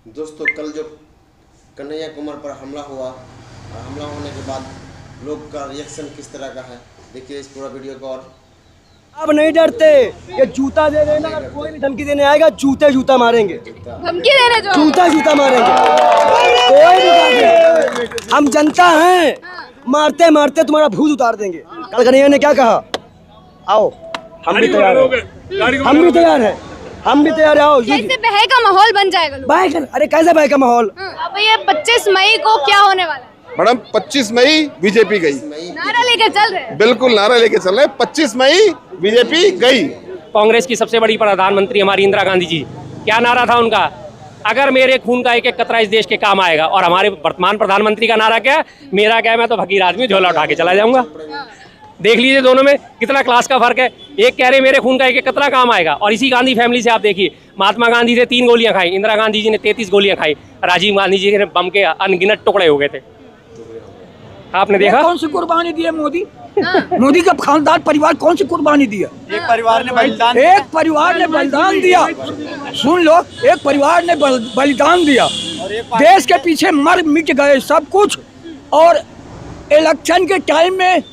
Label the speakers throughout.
Speaker 1: दोस्तों कल जो कन्हैया कुमार पर हमला हुआ और हमला होने के बाद लोग का रिएक्शन किस तरह का है, देखिए इस पूरा वीडियो को। और
Speaker 2: अब नहीं डरते, ये जूता दे देना, अगर कोई भी धमकी देने आएगा जूता मारेंगे,
Speaker 3: धमकी देने जो
Speaker 2: जूता मारेंगे, कोई भी। हम जनता हैं, मारते मारते तुम्हारा भूत उतार देंगे। कल कन्हैया ने क्या कहा, आओ हम भी तैयार हैं, हम भी तैयार हैं, हम भी तैयार हैं, आओ।
Speaker 3: कैसे बहस का माहौल बन जाएगा लोग?
Speaker 2: अरे कैसे बहस का माहौल?
Speaker 3: अब ये 25 मई को क्या होने वाला है?
Speaker 4: मैडम 25 मई बीजेपी गई,
Speaker 3: नारा लेकर चल रहे हैं।
Speaker 4: बिल्कुल नारा लेके चल रहे हैं। 25 मई बीजेपी गई।
Speaker 5: कांग्रेस की सबसे बड़ी प्रधानमंत्री हमारी इंदिरा गांधी जी, क्या नारा था उनका, अगर मेरे खून का एक एक कतरा इस देश के काम आएगा। और हमारे वर्तमान प्रधानमंत्री का नारा क्या है, मेरा क्या है, मैं तो फकीर आदमी, झोला उठा के चला जाऊंगा। देख लीजिए दोनों में कितना क्लास का फर्क है। एक कह रहे मेरे खून का एक एक कतरा काम आएगा, और इसी गांधी फैमिली से आप देखिए, महात्मा गांधी से 3 गोलियां खाई, इंदिरा गांधी जी ने 33 गोलियां खाई, राजीव गांधी जी ने बम के अनगिनत टुकड़े हो गए थे। आपने देखा
Speaker 6: कौन सी कुर्बानी दी है मोदी? मोदी का खानदान परिवार कौन सी कुर्बानी दी है? एक परिवार ने बलिदान दिया। सुन लो, एक परिवार ने बलिदान दिया, देश के पीछे मर मिट गए सब कुछ। और इलेक्शन के टाइम में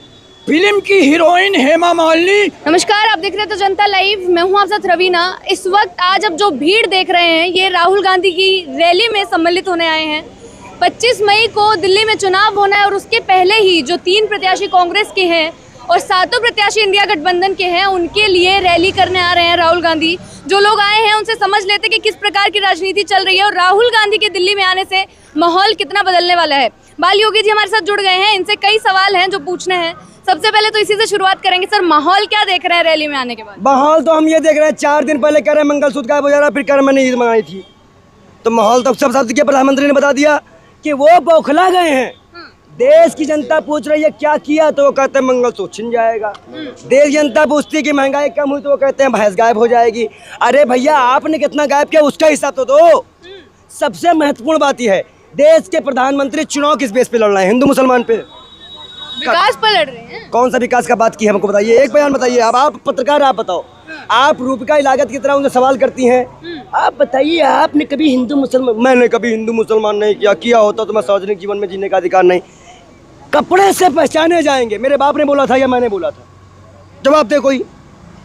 Speaker 6: फिल्म की हीरोइन हेमा मालिनी।
Speaker 3: नमस्कार, आप देख रहे हैं तो जनता लाइव, मैं हूं आप साथ रवीना। इस वक्त आज अब जो भीड़ देख रहे हैं, ये राहुल गांधी की रैली में सम्मिलित होने आए हैं। 25 मई को दिल्ली में चुनाव होना है और उसके पहले ही जो 3 प्रत्याशी कांग्रेस के हैं और 7 प्रत्याशी इंडिया गठबंधन के हैं, उनके लिए रैली करने आ रहे हैं राहुल गांधी। जो लोग आए हैं उनसे समझ लेते कि किस प्रकार की राजनीति चल रही है और राहुल गांधी के दिल्ली में आने से माहौल कितना बदलने वाला है। बाल योगी जी हमारे साथ जुड़ गए हैं, इनसे कई सवाल हैं जो पूछने हैं। सबसे पहले तो इसी से शुरुआत करेंगे। सर, माहौल क्या देख रहे हैं रैली में आने के बाद?
Speaker 2: माहौल तो हम ये देख रहे हैं, 4 दिन पहले कह रहे हैं मंगलसूत्र गायब हो जा रहा, फिर कह रहे मैंने ईद मंगाई थी। तो माहौल तो सब के प्रधानमंत्री ने बता दिया कि वो बौखला गए हैं। देश की जनता पूछ रही है क्या किया, तो वो कहते हैं मंगलसूत्र छिन जाएगा। देश की जनता पूछती है कि महंगाई कम हुई, तो वो कहते हैं भैंस गायब हो जाएगी। अरे भैया, आपने कितना गायब किया उसका हिसाब तो दो। सबसे महत्वपूर्ण बात यह है, देश के प्रधानमंत्री चुनाव किस बेस पे लड़ रहे हैं? हिंदू मुसलमान पे?
Speaker 3: विकास पर लड़ रहे हैं।
Speaker 2: कौन सा विकास का बात की है, हमको बताइए, एक बयान बताइए। अब आप पत्रकार, आप बताओ, आप रूपिका लागत की तरह उनसे सवाल करती हैं। आप बताइए, आपने कभी हिंदू मुसलमान? मैंने कभी हिंदू मुसलमान नहीं किया होता तो मैं सार्वजनिक जीवन में जीने का अधिकार नहीं। कपड़े से पहचाने जाएंगे, मेरे बाप ने बोला था या मैंने बोला था? जवाब दे कोई।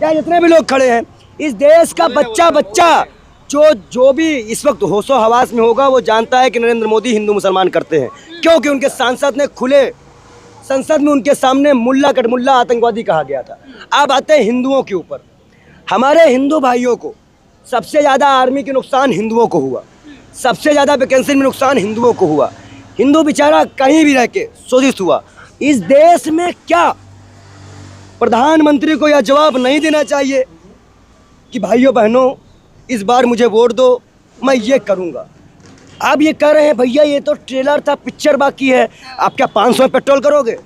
Speaker 2: या जितने भी लोग खड़े हैं, इस देश का बच्चा जो भी इस वक्त होशो हवास में होगा, वो जानता है कि नरेंद्र मोदी हिंदू मुसलमान करते हैं, क्योंकि उनके सांसद ने खुले संसद में उनके सामने मुल्ला कटमुल्ला आतंकवादी कहा गया था। अब आते हैं हिंदुओं के ऊपर। हमारे हिंदू भाइयों को सबसे ज़्यादा आर्मी के नुकसान हिंदुओं को हुआ, सबसे ज़्यादा वैकेंसी में नुकसान हिंदुओं को हुआ। हिंदू बेचारा कहीं भी रह के शोषित हुआ। इस देश में क्या प्रधानमंत्री को यह जवाब नहीं देना चाहिए कि भाइयों बहनों, इस बार मुझे वोट दो, मैं ये करूँगा? आप ये कह रहे हैं भैया ये तो ट्रेलर था, पिक्चर बाकी है। आप क्या 500 में पेट्रोल करोगे,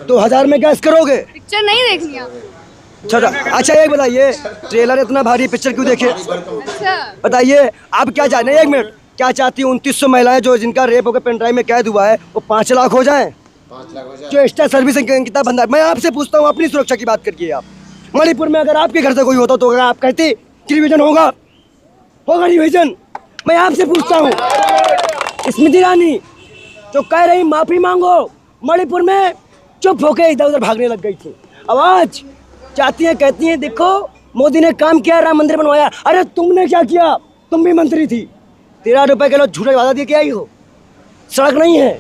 Speaker 2: 2000 में गैस करोगे?
Speaker 3: पिक्चर नहीं देखनी आप?
Speaker 2: अच्छा एक बताइए, ट्रेलर इतना भारी, पिक्चर क्यों देखे?
Speaker 3: अच्छा
Speaker 2: बताइए आप क्या चाहते हैं? 1 मिनट, क्या चाहती है 2900 महिलाएं जो जिनका रेप होकर पेन ड्राइव में कैद हुआ है, वो 5 लाख हो जाएं?
Speaker 1: 5 लाख हो जाए।
Speaker 2: जो एक्स्ट्रा सर्विसिंग कितना बंदा? मैं आपसे पूछता हूँ, अपनी सुरक्षा की बात करके। आप मणिपुर में अगर आपके घर से कोई होता तो अगर आप कहते कि रिविजन होगा रिविजन? मैं आपसे पूछता हूँ, स्मृति ईरानी जो कह रही माफी मांगो, मणिपुर में चुप होके इधर उधर भागने लग गई थी, आवाज चाहती हैं, कहती हैं देखो मोदी ने काम किया, राम मंदिर बनवाया। अरे तुमने क्या किया? तुम भी मंत्री थी, 13 रुपए किलो झूठा वादा दे के आई हो। सड़क नहीं है।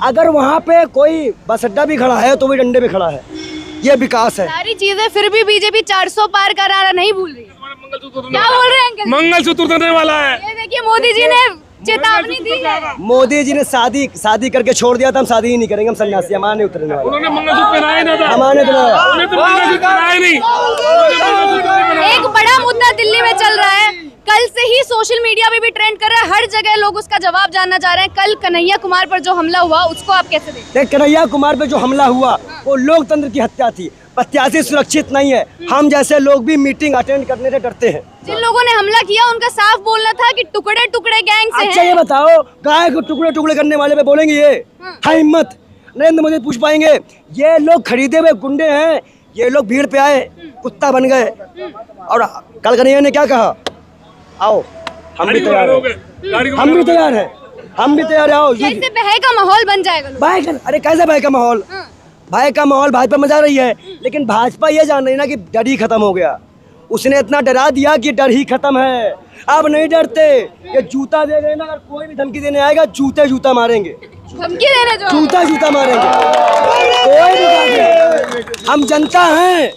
Speaker 2: अगर वहाँ पे कोई बस अड्डा भी खड़ा है तो भी डंडे पे खड़ा है। ये विकास है।
Speaker 3: सारी चीजें, फिर भी बीजेपी 400 पार का नारा नहीं भूल रही है। क्या बोल रहे हैं अंकल?
Speaker 5: मंगलसूत्र उतरने वाला है।
Speaker 3: ये देखिए, मोदी जी ने चेतावनी दी है।
Speaker 2: मोदी जी ने शादी करके छोड़ दिया था, हम शादी ही नहीं करेंगे, हम सन्यासी, हमारे नहीं उतरने वाले।
Speaker 5: उन्होंने मंगलसूत्र पहनाया ना था,
Speaker 2: हमारे
Speaker 5: उन्होंने तो मंगलसूत्र पहनाया नहीं।
Speaker 3: एक बड़ा मुद्दा दिल्ली में चल रहा है, कल से ही सोशल मीडिया पे भी ट्रेंड कर रहा है, हर जगह लोग उसका जवाब जानना चाह रहे हैं। कल कन्हैया कुमार पर जो हमला हुआ, उसको आप कैसे देखते हैं?
Speaker 2: कन्हैया कुमार पे जो हमला हुआ वो लोकतंत्र की हत्या थी। प्रत्याशी सुरक्षित नहीं है। हम जैसे लोग भी मीटिंग अटेंड करने से डरते हैं।
Speaker 3: जिन लोगों ने हमला किया उनका साफ बोलना था कि टुकड़े टुकड़े गैंग से
Speaker 2: अच्छा
Speaker 3: हैं।
Speaker 2: ये बताओ, गाय को टुकड़े टुकड़े करने वाले पे बोलेंगे ये है हिम्मत? नरेंद्र मोदी पूछ पाएंगे? ये लोग खरीदे हुए गुंडे हैं, ये लोग भीड़ पे आए, कुत्ता बन गए। और कल कन्हैया ने क्या कहा, आओ हम भी तैयार हैं, हम भी तैयार हैं, हम भी तैयार हैं। आओ
Speaker 3: कैसे भय का माहौल बन जाएगा लोग?
Speaker 2: भाई अरे कैसे भाई का माहौल, भाई का माहौल भाजपा मचा रही है, लेकिन भाजपा ये जान रही है ना कि डर ही खत्म हो गया। उसने इतना डरा दिया कि डर ही खत्म है, अब नहीं डरते। ये जूता दे गए ना, अगर कोई भी धमकी देने आएगा जूता मारेंगे,
Speaker 3: धमकी देने जो
Speaker 2: जूता मारेंगे, कोई भी बात नहीं। हम जनता हैं,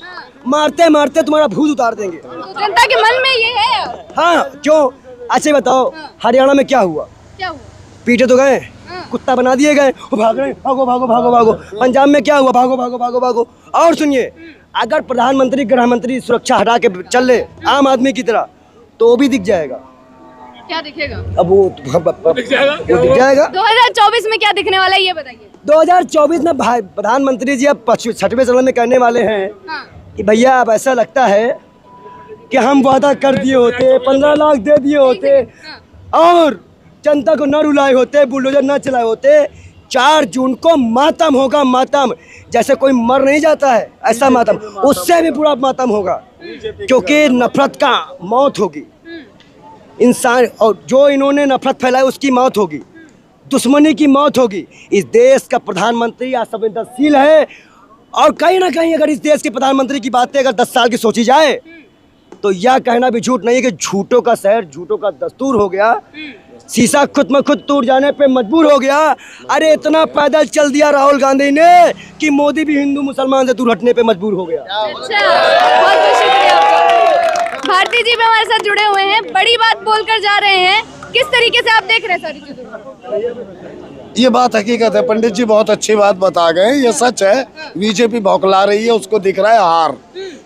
Speaker 2: मारते मारते तुम्हारा भूत उतार देंगे।
Speaker 3: तो जनता के मन में ये है।
Speaker 2: हाँ क्यों, अच्छा बताओ हरियाणा में क्या हुआ?
Speaker 3: क्या हुआ?
Speaker 2: पीटे तो गए, कुत्ता बना दिए गए, वो भाग रहे, भागो भागो भागो भागो। पंजाब में क्या हुआ? भागो भागो भागो भागो। और सुनिए, अगर प्रधानमंत्री गृह मंत्री सुरक्षा हटा के चल ले आम आदमी की तरह, तो वो भी दिख जाएगा।
Speaker 3: क्या दिखेगा?
Speaker 2: अब वो दिख जाएगा।
Speaker 3: 2024 में क्या दिखने वाला है ये बताइए।
Speaker 2: 2024 में प्रधानमंत्री जी अब 6वें चरण में कहने वाले हैं कि भैया अब ऐसा लगता है कि हम वादा कर दिए होते, 15 लाख दे दिए होते और जनता को न रुलाए होते, बुलडोजर न चलाए होते। 4 जून को मातम होगा, मातम। जैसे कोई मर नहीं जाता है ऐसा मातम, उससे भी बुरा मातम होगा, क्योंकि नफरत का मौत होगी इंसान, और जो इन्होंने नफरत फैलाई उसकी मौत होगी, दुश्मनी की मौत होगी। इस देश का प्रधानमंत्री असंवेदनशील है, और कहीं ना कहीं अगर इस देश के प्रधानमंत्री की बातें अगर 10 साल की सोची जाए तो यह कहना भी झूठ नहीं है कि झूठों का शहर, झूठों का दस्तूर हो गया। शीशा खुद में खुद टूट जाने पे मजबूर हो गया। अरे इतना पैदल चल दिया राहुल गांधी ने कि मोदी भी हिंदू मुसलमान से दूर हटने पे मजबूर हो गया।
Speaker 3: अच्छा, बहुत बहुत शुक्रिया आपका। भारती जी भी हमारे साथ जुड़े हुए हैं, बड़ी बात बोलकर जा रहे हैं। किस तरीके से आप देख रहे हैं सारी चीजों को?
Speaker 7: ये बात हकीकत है, पंडित जी बहुत अच्छी बात बता गए, ये सच है। बीजेपी बौखला रही है, उसको दिख रहा है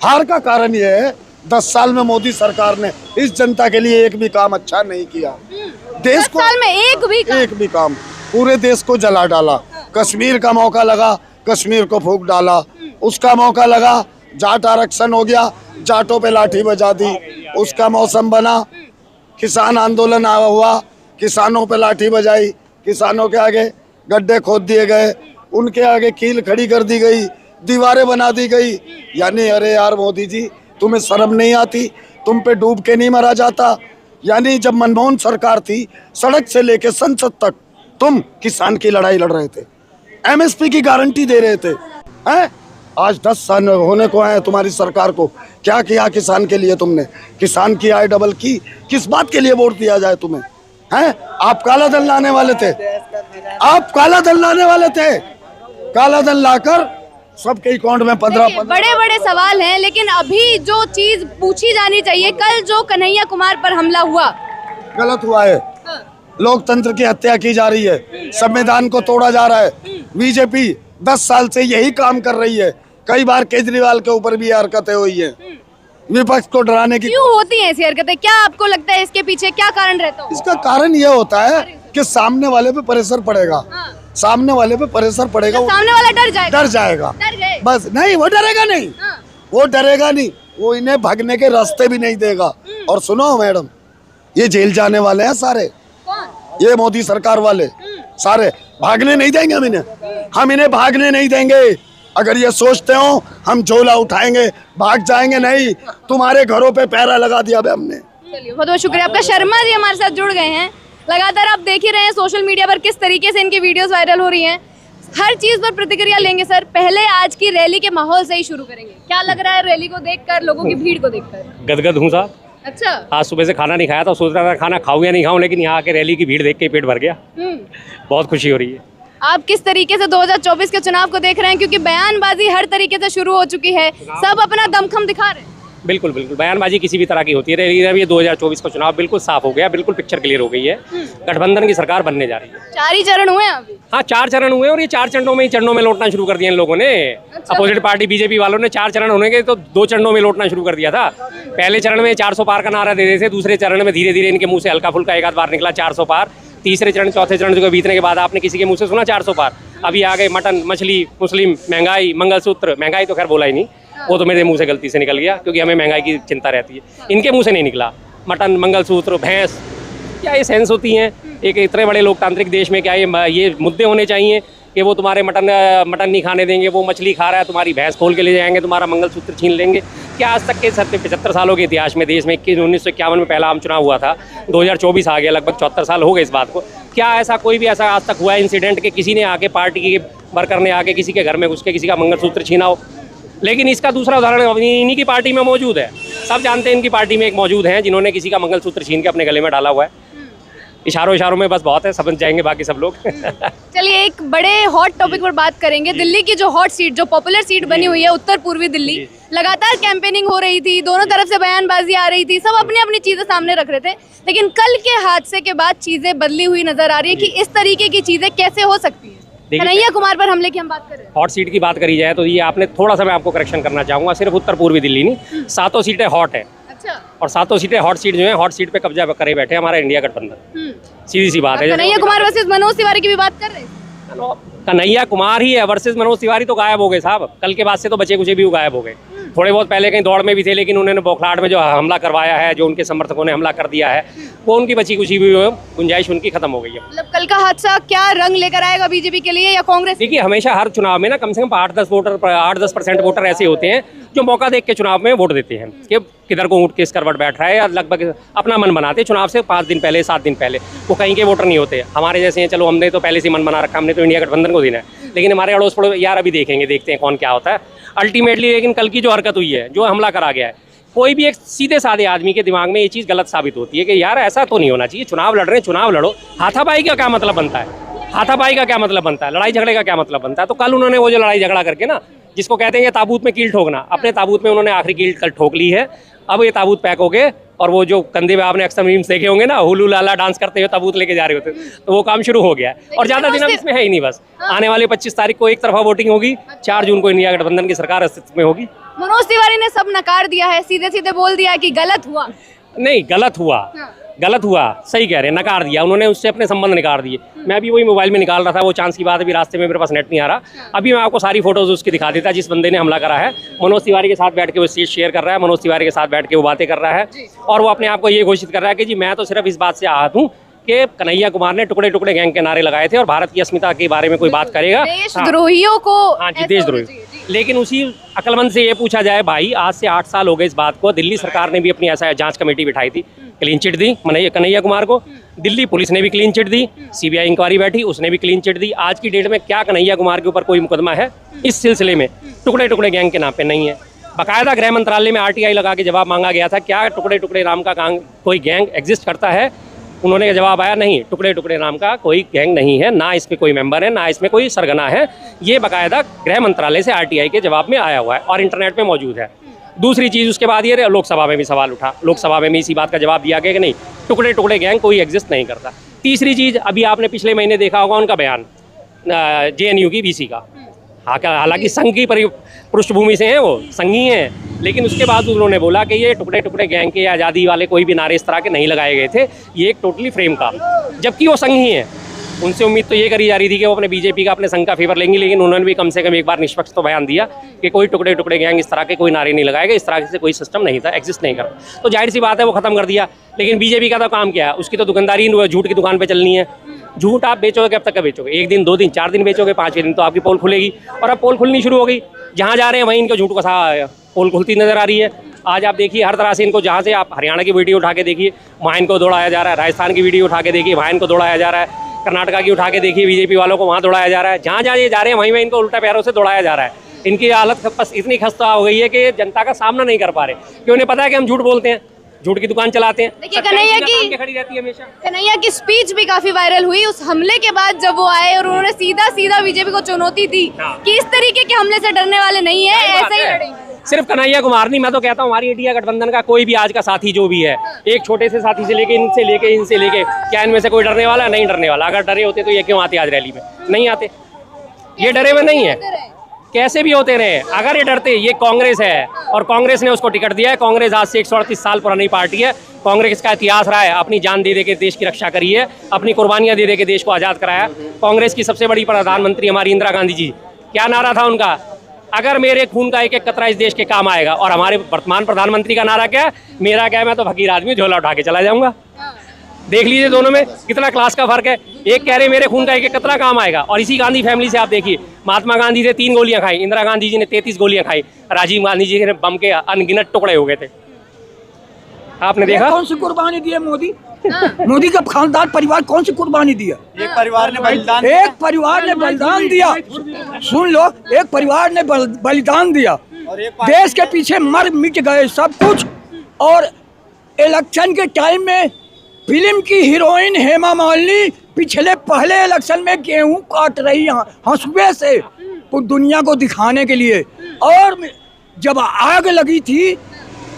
Speaker 7: हार का कारण ये है 10 साल में मोदी सरकार ने इस जनता के लिए एक भी काम अच्छा नहीं किया। देश को
Speaker 3: 10 साल में एक भी काम
Speaker 7: पूरे देश को जला डाला। कश्मीर का मौका लगा, कश्मीर को फूंक डाला। उसका मौका लगा, जाट आरक्षण हो गया, जाटों पे लाठी बजा दी। उसका मौसम बना, किसान आंदोलन हुआ, किसानों पे लाठी बजाई, किसानों के आगे गड्ढे खोद दिए गए, उनके आगे कील खड़ी कर दी गई, दीवारें बना दी गई। यानी अरे यार मोदी जी, तुम्हें शर्म नहीं आती? तुम पे डूब के नहीं मरा जाता? यानी जब मनमोहन सरकार थी, सड़क से लेके संसद तक तुम किसान की लड़ाई लड़ रहे थे, एमएसपी की गारंटी दे रहे थे, हैं? आज 10 साल होने को आए तुम्हारी सरकार को, क्या किया किसान के लिए तुमने? किसान की आय डबल की, किस बात के लिए वोट दिया जाए तुम्हें? हैं? आप काला धन लाने वाले थे, आप काला धन लाने वाले थे। काला धन लाकर सबके अकाउंट में 15
Speaker 3: बड़े बड़े सवाल हैं, लेकिन अभी जो चीज पूछी जानी चाहिए, कल जो कन्हैया कुमार पर हमला हुआ
Speaker 7: गलत हुआ है। लोकतंत्र की हत्या की जा रही है, संविधान को तोड़ा जा रहा है। बीजेपी 10 साल से यही काम कर रही है। कई बार केजरीवाल के ऊपर भी हरकतें हुई है, विपक्ष को डराने की।
Speaker 3: क्यों होती हैं ऐसी हरकतें? क्या आपको लगता है इसके पीछे क्या कारण रहता है?
Speaker 7: इसका कारण यह होता है कि सामने वाले पे प्रेशर पड़ेगा, सामने वाले पे प्रेशर पड़ेगा,
Speaker 3: तो सामने वाला डर जाएगा।
Speaker 7: बस नहीं, वो डरेगा नहीं, वो डरेगा नहीं, वो इन्हें भागने के रास्ते भी नहीं देगा। और सुनो मैडम, ये जेल जाने वाले हैं सारे, ये मोदी सरकार वाले सारे भागने नहीं देंगे हम इन्हें भागने नहीं देंगे। अगर ये सोचते हो हम झोला उठाएंगे भाग जाएंगे, नहीं, तुम्हारे घरों पे पैरा लगा दिया हमने।
Speaker 3: चलिए, बहुत बहुत शुक्रिया आपका। शर्मा जी हमारे साथ जुड़ गए हैं। लगातार आप देख ही रहे हैं सोशल मीडिया पर किस तरीके से इनकी वीडियोस वायरल हो रही हैं। हर चीज पर प्रतिक्रिया लेंगे सर। पहले आज की रैली के माहौल से ही शुरू करेंगे। क्या लग रहा है रैली को देखकर, लोगों की भीड़ को देखकर?
Speaker 5: गदगद हूँ साहब।
Speaker 3: अच्छा,
Speaker 5: आज सुबह से खाना नहीं खाया था, सोच रहा था खाना खाऊं या नहीं खाऊं, लेकिन यहाँ आके रैली की भीड़ देख के पेट भर गया। बहुत खुशी हो रही है।
Speaker 3: आप किस तरीके से 2024 के चुनाव को देख रहे हैं? क्योंकि बयानबाजी हर तरीके से शुरू हो चुकी है, सब अपना दमखम दिखा रहे हैं।
Speaker 5: बिल्कुल बिल्कुल, बयानबाजी किसी भी तरह की होती है। ये 2024 का चुनाव बिल्कुल साफ हो गया, बिल्कुल पिक्चर क्लियर हो गई है। गठबंधन की सरकार बनने जा रही है।
Speaker 3: 4 ही चरण हुए हैं अभी।
Speaker 5: हाँ, 4 चरण हुए और ये 4 चरणों में लौटना शुरू कर दिया इन लोगों ने। अपोजिट पार्टी बीजेपी वालों ने 4 चरण होने के तो 2 चरणों में लौटना शुरू कर दिया था। पहले चरण में 400 पार का नारा दे रहे थे, दूसरे चरण में धीरे धीरे इनके मुंह से हल्का फुल्का एक आध बार निकला 400 पार। तीसरे चरण, चौथे चरण जो बीतने के बाद आपने किसी के मुंह से सुना 400 पार? अभी आ गए मटन, मछली, मुस्लिम, महंगाई, मंगलसूत्र। महंगाई तो खैर बोला ही नहीं, वो तो मेरे मुंह से गलती से निकल गया, क्योंकि हमें महंगाई की चिंता रहती है। इनके मुंह से नहीं निकला। मटन, मंगलसूत्र, भैंस, क्या ये सेंस होती हैं? एक इतने बड़े लोकतांत्रिक देश में क्या ये मुद्दे होने चाहिए कि वो तुम्हारे मटन नहीं खाने देंगे, वो मछली खा रहा है तुम्हारी भैंस खोल के ले जाएंगे, तुम्हारा मंगलसूत्र छीन लेंगे? क्या आज तक के 75 सालों के इतिहास में देश में 1951 में पहला आम चुनाव हुआ था, 2024 आ गया, लगभग 74 साल हो गए इस बात को। क्या ऐसा कोई भी ऐसा आज तक हुआ है इंसिडेंट कि किसी ने आके पार्टी के वर्कर ने आके किसी के घर में घुस के किसी का मंगलसूत्र छीना हो? लेकिन इसका दूसरा उदाहरण इन्हीं की पार्टी में मौजूद है। सब जानते हैं इनकी पार्टी में एक मौजूद हैं जिन्होंने किसी का मंगलसूत्र छीन के अपने गले में डाला हुआ है। इशारों में बस बहुत है, समझ जाएंगे बाकी सब लोग।
Speaker 3: चलिए एक बड़े हॉट टॉपिक पर बात करेंगे। दिल्ली की जो हॉट सीट, जो पॉपुलर सीट बनी हुई है उत्तर पूर्वी दिल्ली, लगातार कैंपेनिंग हो रही थी, दोनों तरफ से बयानबाजी आ रही थी, सब अपनी अपनी चीजें सामने रख रहे थे। लेकिन कल के हादसे के बाद चीजें बदली हुई नजर आ रही है कि इस तरीके की चीजें कैसे हो सकती है। कन्हैया कुमार पर हमले की हम बात कर रहे हैं।
Speaker 5: हॉट सीट की बात करी जाए तो ये आपने थोड़ा सा, मैं आपको करेक्शन करना चाहूँगा, सिर्फ उत्तर पूर्वी दिल्ली नहीं, 7 सीटें हॉट है।
Speaker 3: अच्छा।
Speaker 5: और 7 सीटें हॉट सीट जो है, हॉट सीट पे कब्जा करे बैठे हमारा इंडिया गठबंधन। सीधी सी बात है।
Speaker 3: कन्हैया कुमार वर्सेस मनोज तिवारी की भी बात कर रहे हैं।
Speaker 5: कन्हैया कुमार ही है वर्सेस मनोज तिवारी, तो गायब हो गए साहब। कल के बाद से तो बचे कुछ भी गायब हो गए। थोड़े बहुत पहले कहीं दौड़ में भी थे, लेकिन उन्होंने बौखलाहट में जो हमला करवाया है, जो उनके समर्थकों ने हमला कर दिया है, वो उनकी बची कुछ भी गुंजाइश उनकी खत्म हो गई है।
Speaker 3: मतलब कल का हादसा क्या रंग लेकर आएगा बीजेपी के लिए या कांग्रेस?
Speaker 5: देखिए, हमेशा हर चुनाव में ना कम से कम 8-10% वोटर ऐसे होते हैं जो मौका देख के चुनाव में वोट देते हैं कि किधर को ऊँट किस करवट बैठ रहा है, या लगभग अपना मन बनाते हैं चुनाव से 5 दिन पहले 7 दिन पहले। वो कहीं के वोटर नहीं होते हमारे जैसे हैं। चलो, हमने तो पहले से मन बना रखा, हमने तो इंडिया गठबंधन को देना है, लेकिन हमारे अड़ोस पड़ोस यार अभी देखते हैं कौन क्या होता है अल्टीमेटली। लेकिन कल की जो हरकत हुई है, जो हमला करा गया है, कोई भी एक सीधे साधे आदमी के दिमाग में ये चीज़ गलत साबित होती है कि यार ऐसा तो नहीं होना चाहिए। चुनाव लड़ रहे हैं, चुनाव लड़ो। हाथापाई का क्या मतलब बनता है? हाथापाई का क्या मतलब बनता है? लड़ाई झगड़े का क्या मतलब बनता है? तो कल उन्होंने वो जो लड़ाई झगड़ा करके ना, जिसको कहते हैं ये ताबूत में कील ठोकना, अपने ताबूत में उन्होंने आखिरी कील कल ठोक ली है। अब ये ताबूत पैक हो गए, और वो जो कंधे पे आपने अक्सर मीम्स देखे होंगे ना, हुलू लाला डांस करते हुए ताबूत लेके जा रहे होते, तो वो काम शुरू हो गया है। और ज़्यादा दिन अब इसमें है ही नहीं। बस आने वाले 25 तारीख को एक तरफा वोटिंग होगी, 4 जून को इंडिया गठबंधन की सरकार अस्तित्व में होगी।
Speaker 3: मनोज तिवारी ने सब नकार दिया है, सीधे सीधे बोल दिया कि गलत हुआ।
Speaker 5: नहीं, गलत हुआ, गलत हुआ, सही कह रहे हैं, नकार दिया उन्होंने, उससे अपने संबंध निकाल दिए। मैं अभी वही मोबाइल में निकाल रहा था, वो चांस की बात, अभी रास्ते में मेरे पास नेट नहीं आ रहा। अभी मैं आपको सारी फोटोज उसकी दिखा देता जिस बंदे ने हमला करा है। मनोज तिवारी के साथ बैठ के वो सीट शेयर कर रहा है, मनोज तिवारी के साथ बैठ के वो बातें कर रहा है, और वो अपने आप को ये घोषित कर रहा है कि जी मैं तो सिर्फ इस बात से आहत हूँ कि कन्हैया कुमार ने टुकड़े टुकड़े गैंग के नारे लगाए थे और भारत की अस्मिता के बारे में कोई बात करेगा,
Speaker 3: देशद्रोहियों को।
Speaker 5: हाँ जी, देशद्रोही। लेकिन उसी अक्लमंद से ये पूछा जाए, भाई आज से 8 साल हो गए इस बात को। दिल्ली सरकार ने भी अपनी ऐसा जांच कमेटी बिठाई थी, क्लीन चिट दी कन्हैया कुमार को। दिल्ली पुलिस ने भी क्लीन चिट दी, सीबीआई इंक्वायरी बैठी, उसने भी क्लीन चिट दी। आज की डेट में क्या कन्हैया कुमार के ऊपर कोई मुकदमा है इस सिलसिले में? टुकड़े टुकड़े गैंग के नाम पे नहीं है। बाकायदा गृह मंत्रालय में RTI लगा के जवाब मांगा गया था, क्या टुकड़े टुकड़े नाम का कोई गैंग एग्जिस्ट करता है? उन्होंने जवाब आया, नहीं, टुकड़े टुकड़े नाम का कोई गैंग नहीं है, ना इसमें कोई मेंबर है, ना इसमें कोई सरगना है। ये बाकायदा गृह मंत्रालय से RTI के जवाब में आया हुआ है और इंटरनेट पे मौजूद है। दूसरी चीज़, उसके बाद ये लोकसभा में भी सवाल उठा, लोकसभा में भी इसी बात का जवाब दिया गया कि नहीं, टुकड़े टुकड़े गैंग कोई एग्जिस्ट नहीं करता। तीसरी चीज़, अभी आपने पिछले महीने देखा होगा उनका बयान JNU की BC का, हालांकि संघ की पृष्ठभूमि से हैं, वो संघी हैं, लेकिन उसके बाद उन्होंने बोला कि ये टुकड़े टुकड़े गैंग के आज़ादी वाले कोई भी नारे इस तरह के नहीं लगाए गए थे, ये एक टोटली फ्रेम का, जबकि वो संघी हैं। उनसे उम्मीद तो ये करी जा रही थी कि वो अपने बीजेपी का, अपने संघ का फेवर लेंगी, लेकिन उन्होंने भी कम से कम एक बार निष्पक्ष तो बयान दिया कि कोई टुकड़े टुकड़े गैंग इस तरह के कोई नारे नहीं लगाए गए, इस तरह से कोई सिस्टम नहीं था, एग्जिस्ट नहीं करता। तो जाहिर सी बात है वो खत्म कर दिया। लेकिन बीजेपी का तो काम क्या है, उसकी तो दुकानदारी झूठ की दुकान पर चलनी है। झूठ आप बेचोगे, कब तक का बेचोगे? 1 दिन, 2 दिन, 4 दिन बेचोगे, 5वें दिन तो आपकी पोल खुलेगी। और अब पोल खुलनी शुरू हो गई, जहाँ जा रहे हैं वहीं इनका झूठ का पोल खुलती नजर आ रही है। आज आप देखिए हर तरह से इनको, जहाँ से आप हरियाणा की वीडियो उठा के देखिए, वहाँ इनको दौड़ाया जा रहा है, राजस्थान की वीडियो उठा के देखिए, वहाँ इनको दौड़ाया जा रहा है, कर्नाटका की उठा के देखिए, बीजेपी वालों को वहाँ दौड़ाया जा रहा है। जहाँ जहाँ ये जा रहे हैं वहीं इनको उल्टा पैरों से दौड़ाया जा रहा है। इनकी हालत बस इतनी खस्ता हो गई है कि जनता का सामना नहीं कर पा रहे, क्योंकि उन्हें पता है कि हम झूठ बोलते हैं, झूठ की दुकान चलाते हैं।
Speaker 3: देखिए कन्हैया की स्पीच भी काफी वायरल हुई उस हमले के बाद, जब वो आए और उन्होंने सीधा सीधा बीजेपी को चुनौती दी कि इस तरीके के हमले से डरने वाले नहीं है, ऐसे ही लड़ेंगे।
Speaker 5: सिर्फ कन्हैया कुमार नहीं, मैं तो कहता हूँ हमारी इंडिया गठबंधन का कोई भी आज का साथी जो भी है, एक छोटे से साथी से लेके इनसे लेके क्या इनमें से कोई डरने वाला? नहीं डरने वाला। अगर डरे होते तो ये क्यों आते आज रैली में? नहीं आते, ये डरे हुए नहीं है, कैसे भी होते रहे। अगर ये डरते, ये कांग्रेस है और कांग्रेस ने उसको टिकट दिया है। कांग्रेस आज से 138 साल पुरानी पार्टी है। कांग्रेस का इतिहास रहा है, अपनी जान दे दे के देश की रक्षा करी है, अपनी कुर्बानियां दे दे के देश को आज़ाद कराया। कांग्रेस की सबसे बड़ी प्रधानमंत्री हमारी इंदिरा गांधी जी, क्या नारा था उनका? अगर मेरे खून का एक एक कतरा इस देश के काम आएगा। और हमारे वर्तमान प्रधानमंत्री का नारा क्या है? मेरा क्या है, मैं तो फकीर आदमी, झोला उठा के चला जाऊंगा। देख लीजिए दोनों में कितना क्लास का फर्क है। एक कह रहे मेरे खून का एक कितना काम आएगा, और इसी गांधी फैमिली से आप देखिए, महात्मा गांधी ने 3 गोलियां खाई, इंदिरा गांधी जी ने 33 गोलियां खाई, राजीव गांधी जी ने बम के अनगिनत टुकड़े हो गए थे। आपने देखा
Speaker 6: कौन सी कुर्बानी दी है मोदी? मोदी का खानदान परिवार कौन सी कुर्बानी दिया?
Speaker 2: एक परिवार ने
Speaker 6: बलिदान दिया। सुन लो, एक परिवार ने बलिदान दिया, देश के पीछे मर मिट गए सब कुछ। और इलेक्शन के टाइम में फिल्म की हीरोइन हेमा मालिनी पहले इलेक्शन में गेहूं काट रही हंसुए से दुनिया को दिखाने के लिए। और जब आग लगी थी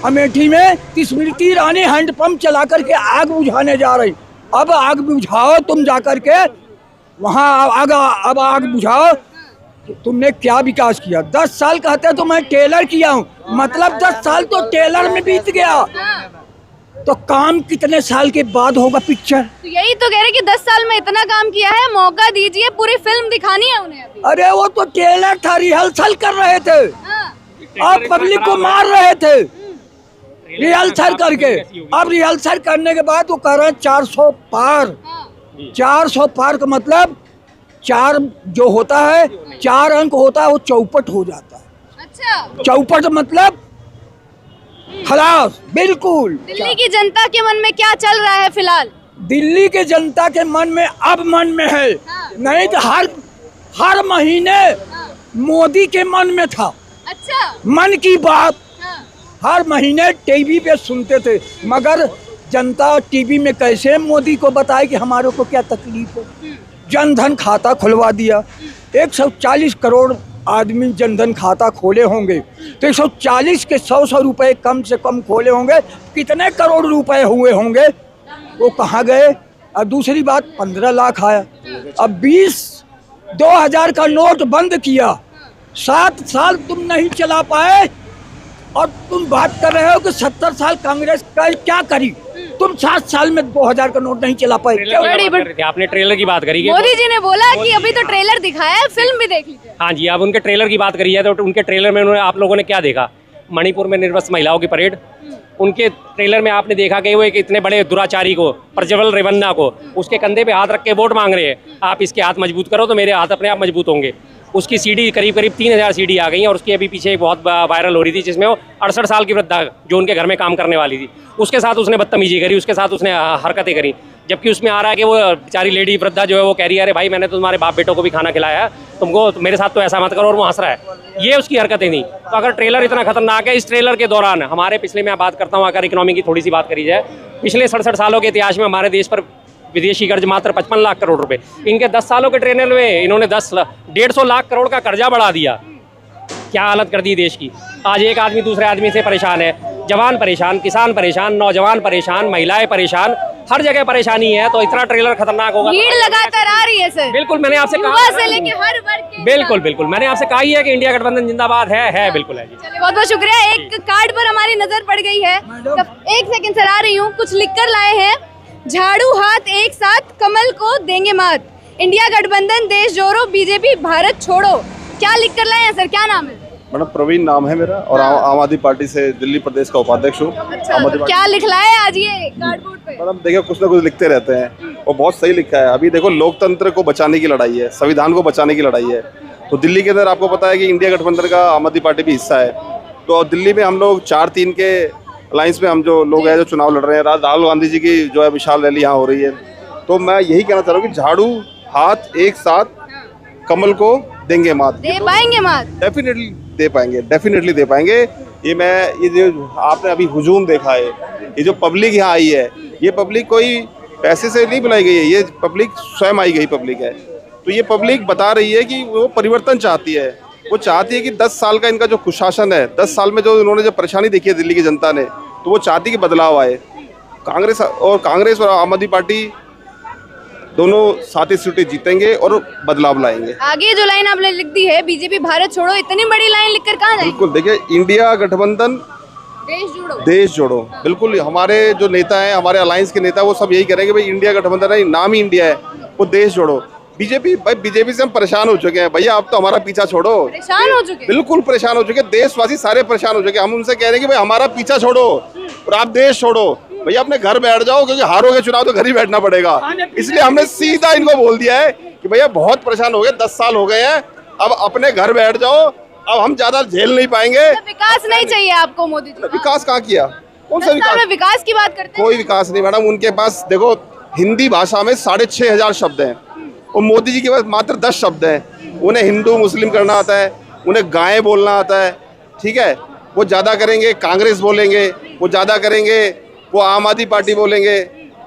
Speaker 6: अमेठी में, स्मृति ईरानी हैंडपंप चला करके आग बुझाने जा रही। अब आग बुझाओ तुम जाकर के वहाँ, अब आग बुझाओ। तुमने क्या विकास किया? 10 साल कहते तो मैं टेलर किया हूँ, मतलब 10 साल तो टेलर में बीत गया। तो काम कितने साल के बाद होगा पिक्चर?
Speaker 3: तो यही तो कह रहे कि 10 साल में इतना काम किया है, मौका दीजिए, पूरी फिल्म दिखानी है उन्हें अभी।
Speaker 6: अरे वो तो टेलर था, रिहर्सल कर रहे थे, आप पब्लिक को मार रहे थे रिहर्सल करके। अब रिहर्सल करने के बाद वो कह रहे हैं 400 पार। 400 पार का मतलब 4 जो होता है, 4 अंक होता है, वो चौपट हो जाता है।
Speaker 3: अच्छा,
Speaker 6: चौपट मतलब खलास, बिल्कुल।
Speaker 3: दिल्ली की जनता के मन में क्या चल रहा है फिलहाल?
Speaker 6: दिल्ली के जनता के मन में अब मन में है, नहीं तो हर महीने मोदी के मन में था।
Speaker 3: अच्छा,
Speaker 6: मन की बात हर महीने टीवी पे सुनते थे, मगर जनता टीवी में कैसे मोदी को बताए कि हमारे को क्या तकलीफ है। जनधन खाता खुलवा दिया, 140 करोड़ आदमी जनधन खाता खोले होंगे, तो 140 के 100 रुपए कम से कम खोले होंगे, कितने करोड़ रुपए हुए होंगे, वो कहाँ गए? और दूसरी बात 15 लाख आया। अब 2000 का नोट बंद किया, 7 साल तुम नहीं चला पाए, और तुम बात कर रहे हो कि 70 साल कांग्रेस का क्या करी? तुम 7 साल में 2000 का नोट नहीं चला पाए।
Speaker 5: आपने ट्रेलर की बात करी,
Speaker 3: मोदी जी ने बोला कि अभी तो ट्रेलर दिखाया है, फिल्म भी देख लीजिए।
Speaker 5: हाँ जी, अब उनके ट्रेलर की बात करी है तो उनके ट्रेलर में उन्होंने, आप लोगों ने क्या देखा? मणिपुर में निर्वस्त्र महिलाओं की परेड। उनके ट्रेलर में आपने देखा कि वो एक इतने बड़े दुराचारी को, प्रज्वल रेवन्ना को, उसके कंधे पे हाथ रख के वोट मांग रहे हैं, आप इसके हाथ मजबूत करो तो मेरे हाथ अपने आप मजबूत होंगे। उसकी सीडी करीब 3000 सीडी आ गई हैं, और उसकी अभी पीछे एक बहुत वायरल हो रही थी, जिसमें वो 68 साल की वृद्धा जो उनके घर में काम करने वाली थी, उसके साथ उसने बदतमीजी करी, उसके साथ उसने हरकतें करी। जबकि उसमें आ रहा है कि वो बेचारी लेडी वृद्धा जो है वो कह रही है, अरे भाई मैंने तो तुम्हारे बाप बेटों को भी खाना खिलाया है, तुमको मेरे साथ तो ऐसा मत करो, और वो हंस रहा है। ये उसकी हरकतें थी। तो अगर ट्रेलर इतना खतरनाक है, इस ट्रेलर के दौरान हमारे पिछले, मैं बात करता हूँ अगर इकोनॉमी की थोड़ी सी बात करी जाए, पिछले 67 सालों के इतिहास में हमारे देश पर विदेशी कर्ज मात्र 55 लाख करोड़ रुपए। इनके 10 सालों के ट्रेलर में इन्होंने 150 लाख करोड़ का कर्जा बढ़ा दिया। क्या हालत कर दी देश की। आज एक आदमी दूसरे आदमी से परेशान है, जवान परेशान, किसान परेशान, नौजवान परेशान, महिलाएं परेशान, हर जगह परेशानी है। तो इतना ट्रेलर खतरनाक होगा।
Speaker 3: भीड़ लगातार आ रही है सर।
Speaker 5: बिल्कुल, मैंने आपसे
Speaker 3: युवा
Speaker 5: कहा
Speaker 3: से लेके हर वर्ग के।
Speaker 5: बिल्कुल मैंने आपसे कहा ही है कि इंडिया गठबंधन जिंदाबाद है बिल्कुल है जी।
Speaker 3: चलिए, बहुत बहुत शुक्रिया। एक कार्ड पर हमारी नजर पड़ गई है, एक सेकंड सर, आ रही हूँ। कुछ लिख कर लाए हैं, झाड़ू हाथ एक साथ कमल को देंगे मात, इंडिया गठबंधन देश जोड़ो, बीजेपी भारत छोड़ो। क्या लिख कर लाए हैं सर, क्या नाम है?
Speaker 4: मैडम प्रवीण नाम है मेरा, और आम आदमी पार्टी से दिल्ली प्रदेश का उपाध्यक्ष हूँ।
Speaker 3: अच्छा, तो क्या लिख लाए आज ये कार्डबोर्ड पे?
Speaker 4: मैडम देखिए, कुछ ना कुछ लिखते रहते हैं, और बहुत सही लिखा है। अभी देखो, लोकतंत्र को बचाने की लड़ाई है, संविधान को बचाने की लड़ाई है। तो दिल्ली के अंदर आपको पता है कि इंडिया गठबंधन का आम आदमी पार्टी भी हिस्सा है। तो दिल्ली में हम लोग 4-3 के अलायंस में हम जो लोग हैं जो चुनाव लड़ रहे हैं, राहुल गांधी जी की जो है विशाल रैली यहाँ हो रही है। तो मैं यही कहना चाह रहा हूँ कि झाड़ू हाथ एक साथ कमल को देंगे मात।
Speaker 3: दे पाएंगे मात?
Speaker 4: डेफिनेटली दे पाएंगे, डेफिनेटली दे पाएंगे। ये जो आपने अभी हुजूम देखा है, ये जो पब्लिक यहाँ आई है, ये पब्लिक कोई पैसे से नहीं बुलाई गई है, ये पब्लिक स्वयं आई गई पब्लिक है। तो ये पब्लिक बता रही है कि वो परिवर्तन चाहती है। वो चाहती है कि 10 साल का इनका जो कुशासन है, 10 साल में जो इन्होंने जो परेशानी देखी है दिल्ली की जनता ने, तो वो चाहती है कि बदलाव आए। कांग्रेस और आम आदमी पार्टी दोनों साथी सूटी जीतेंगे और बदलाव लाएंगे।
Speaker 3: आगे जो लाइन आपने लिख दी है, बीजेपी भारत छोड़ो, इतनी बड़ी लाइन लिखकर कहाँ जाएंगे?
Speaker 4: बिल्कुल, देखिए, इंडिया गठबंधन देश जोड़ो। बिल्कुल, हमारे जो नेता हैं, हमारे अलायंस के नेता, वो सब यही करेंगे, भाई इंडिया गठबंधन है, नाम ही इंडिया है, वो देश जोड़ो। बीजेपी से हम परेशान हो चुके हैं भैया, आप तो हमारा पीछा छोड़ो।
Speaker 3: परेशान हो चुके?
Speaker 4: बिल्कुल परेशान हो चुके, देशवासी सारे परेशान हो चुके। हम उनसे कह रहे हैं कि भाई हमारा पीछा छोड़ो और आप देश छोड़ो। भैया अपने घर बैठ जाओ, क्योंकि हारोगे चुनाव तो घर ही बैठना पड़ेगा। इसलिए हमने सीधा इनको बोल दिया है कि भैया बहुत परेशान हो गए, 10 साल हो गए हैं, अब अपने घर बैठ जाओ, अब हम ज्यादा झेल नहीं पाएंगे।
Speaker 3: विकास नहीं चाहिए आपको मोदी जी?
Speaker 4: विकास कहाँ किया? कौन सा
Speaker 3: 10 साल में विकास की बात करते हैं?
Speaker 4: कोई विकास नहीं मैडम। उनके पास देखो हिंदी भाषा में 6,500 शब्द हैं और मोदी जी के पास मात्र 10 शब्द हैं। उन्हें हिंदू मुस्लिम करना आता है, उन्हें गायें बोलना आता है, ठीक है। वो ज़्यादा करेंगे कांग्रेस बोलेंगे, वो ज़्यादा करेंगे वो आम आदमी पार्टी बोलेंगे,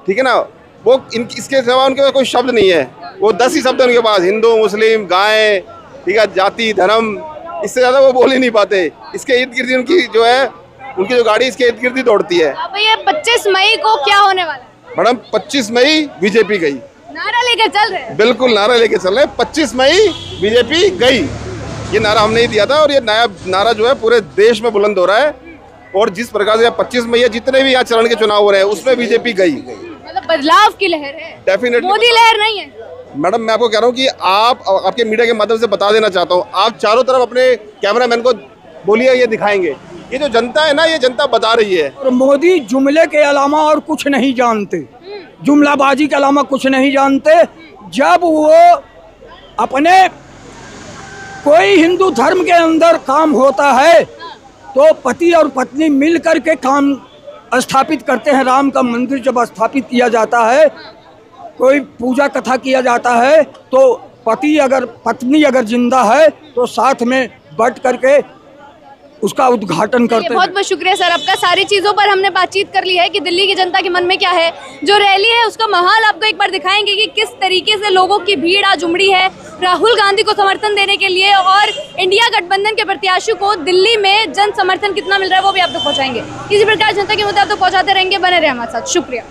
Speaker 4: ठीक है ना। वो इसके सिवा उनके पास कोई शब्द नहीं है। वो 10 ही शब्द हैं उनके पास, हिंदू मुस्लिम गायें, ठीक है, जाति धर्म, इससे ज़्यादा वो बोल ही नहीं पाते। इसके इर्द गिर्द उनकी जो है, उनकी जो गाड़ी इसके इर्द गिर्द ही दौड़ती है।
Speaker 3: अब ये 25 मई को क्या होने वाला है?
Speaker 4: मैडम 25 मई बीजेपी गई,
Speaker 3: नारा लेकर चल रहे हैं?
Speaker 4: बिल्कुल नारा लेके चल रहे हैं। 25 मई बीजेपी गई, ये नारा हमने ही दिया था और ये नया नारा जो है पूरे देश में बुलंद हो रहा है। और जिस प्रकार से 25 मई जितने भी यहाँ चरण के चुनाव हो रहे हैं उसमें बीजेपी गई।
Speaker 3: मतलब बदलाव की लहर है,
Speaker 4: डेफिनेटली
Speaker 3: मोदी लहर नहीं है।
Speaker 4: मैडम मैं आपको कह रहा हूँ कि आपके मीडिया के माध्यम से बता देना चाहता हूँ, आप चारों तरफ अपने कैमरामैन को बोलिए, ये दिखाएंगे। ये जो जनता है ना, ये जनता बता रही है।
Speaker 6: और मोदी जुमले के अलावा और कुछ नहीं जानते, जुमलाबाजी के अलावा कुछ नहीं जानते। जब वो अपने कोई हिंदू धर्म के अंदर काम होता है तो पति और पत्नी मिल कर के काम स्थापित करते हैं। राम का मंदिर जब स्थापित किया जाता है, कोई पूजा कथा किया जाता है, तो पत्नी अगर जिंदा है तो साथ में बैठ करके उसका उद्घाटन करते हैं।
Speaker 3: बहुत बहुत शुक्रिया सर आपका। सारी चीज़ों पर हमने बातचीत कर ली है कि दिल्ली की जनता के मन में क्या है। जो रैली है उसका माहौल आपको एक बार दिखाएंगे कि किस तरीके से लोगों की भीड़ आज उमड़ी है राहुल गांधी को समर्थन देने के लिए, और इंडिया गठबंधन के प्रत्याशी को दिल्ली में जन समर्थन कितना मिल रहा है वो भी आप तक पहुँचाएंगे। इसी प्रकार जनता के मुद्दे आप तक पहुँचाते रहेंगे, बने रहे हमारे साथ। शुक्रिया।